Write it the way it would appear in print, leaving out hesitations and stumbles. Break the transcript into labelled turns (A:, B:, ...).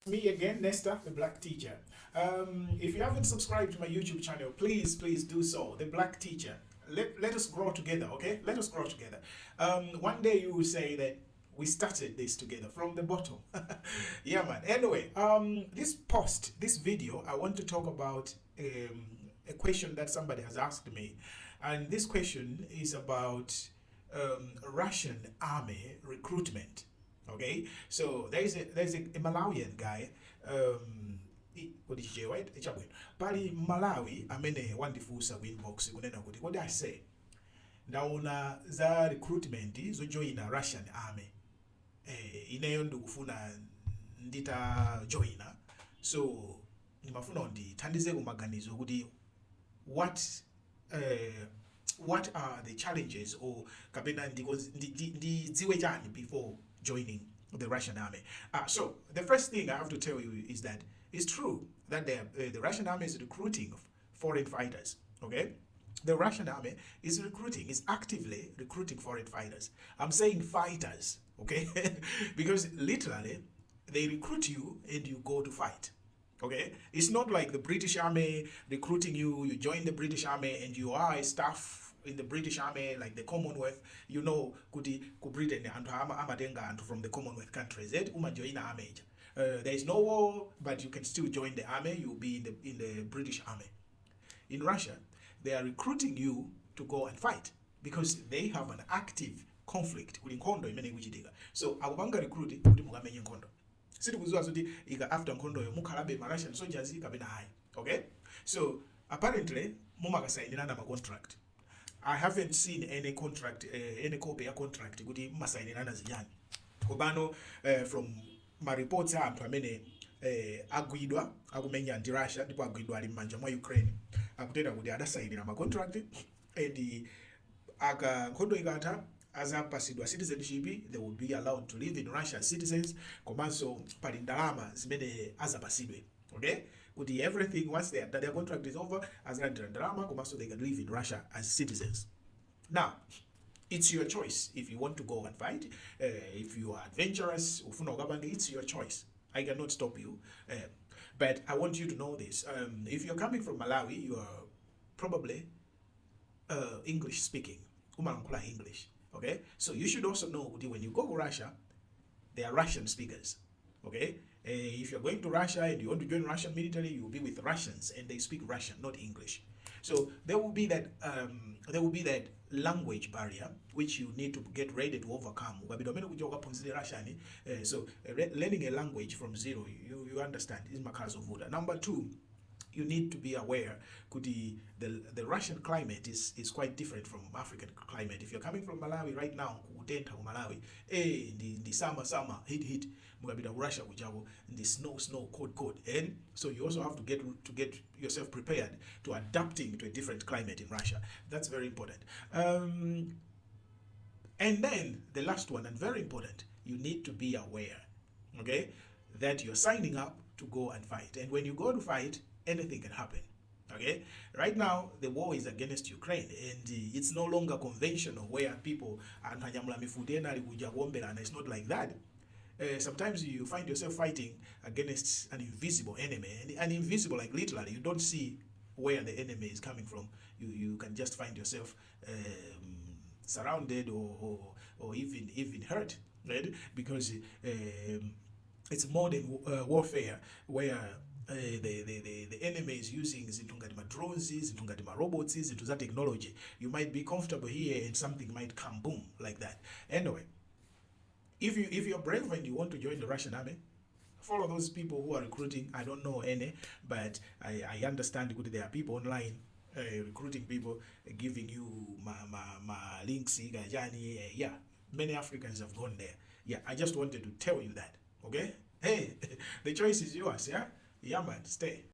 A: Me again, Nesta, the Black Teacher. If you haven't subscribed to my YouTube channel, please do so. The Black Teacher. Let us grow together, okay? Let us grow together. One day you will say that we started this together from the bottom. Yeah, man. Anyway, this video, I want to talk about a question that somebody has asked me, and this question is about Russian army recruitment. Okay, so there's a Malawian guy. What is right? Pali Malawi amene wandifusa inbox kunena kuti what I say ndaona za recruitment zojoina Russian army ineyo ndikufuna ndita joina, so ndimafuna ndithandize kumaganizo kuti what are the challenges or kapena ndidziwe chani before joining the Russian army. So the first thing I have to tell you is that it's true that the Russian army is recruiting foreign fighters. Okay, the Russian army is actively recruiting foreign fighters. I'm saying fighters, okay, because literally they recruit you and you go to fight. Okay, it's not like the British army recruiting you. You join the British army and you are a staff in the British army, like the Commonwealth, you know, kuti ku Britain and amatenga and from the Commonwealth countries. There is no war, but you can still join the army. You'll be in the British army. In Russia, they are recruiting you to go and fight because they have an active conflict. So akupanga recruit kuti mukamenye nkhondo. Sitikuziwa kuti after nkhondo yo mukhalabe ma Russian soldiers kapena hayi. Okay, so apparently mumakasayinirana ma contract. I haven't seen any contract, any copy of contract kuti masayinirana ziyani. Kobano from my reports anthu amene agwidwa akumenya anti Russia ndipo agwidwa ali m'manja mwa Ukraine akutenda kuti adasayinira ma contract and aka nkhondo ikatha azapasidwa citizenship, they would be allowed to live in Russia as citizens, komanso pali ndalama zimene azapasidwe. Okay, kuti everything once their contract is over azalandira ndalama komanso they can live in Russia as citizens. Now it's your choice if you want to go and fight. If you are adventurous, it's your choice. I cannot stop you. But I want you to know this. If you're coming from Malawi, you are probably English speaking. English. Okay? So you should also know when you go to Russia, they are Russian speakers. Okay? If you're going to Russia and you want to join Russian military, you will be with Russians and they speak Russian, not English. So there will be that language barrier which you need to get ready to overcome. So learning a language from zero, you understand, is makazo vuda. Number two, you need to be aware the Russian climate is quite different from African climate. If you're coming from Malawi right now, Malawi, the summer, heat, Russia, the snow, cold, and so you also have to get yourself prepared to adapting to a different climate in Russia. That's very important. And then the last one, and very important, you need to be aware, okay, that you're signing up to go and fight. And when you go to fight, anything can happen. Okay, right now the war is against Ukraine and it's no longer conventional where people and it's not like that. Sometimes you find yourself fighting against an invisible enemy, and invisible, like literally you don't see where the enemy is coming from. You can just find yourself surrounded or even hurt, right? Because it's modern warfare where the enemy is using drones, robots, into that technology. You might be comfortable here and something might come boom like that. Anyway, if you're brave and you want to join the Russian army, follow those people who are recruiting. I don't know any, but I understand that there are people online recruiting people, giving you my links. Yeah, many Africans have gone there. Yeah, I just wanted to tell you that. Okay, hey, the choice is yours. Yeah, man, stay.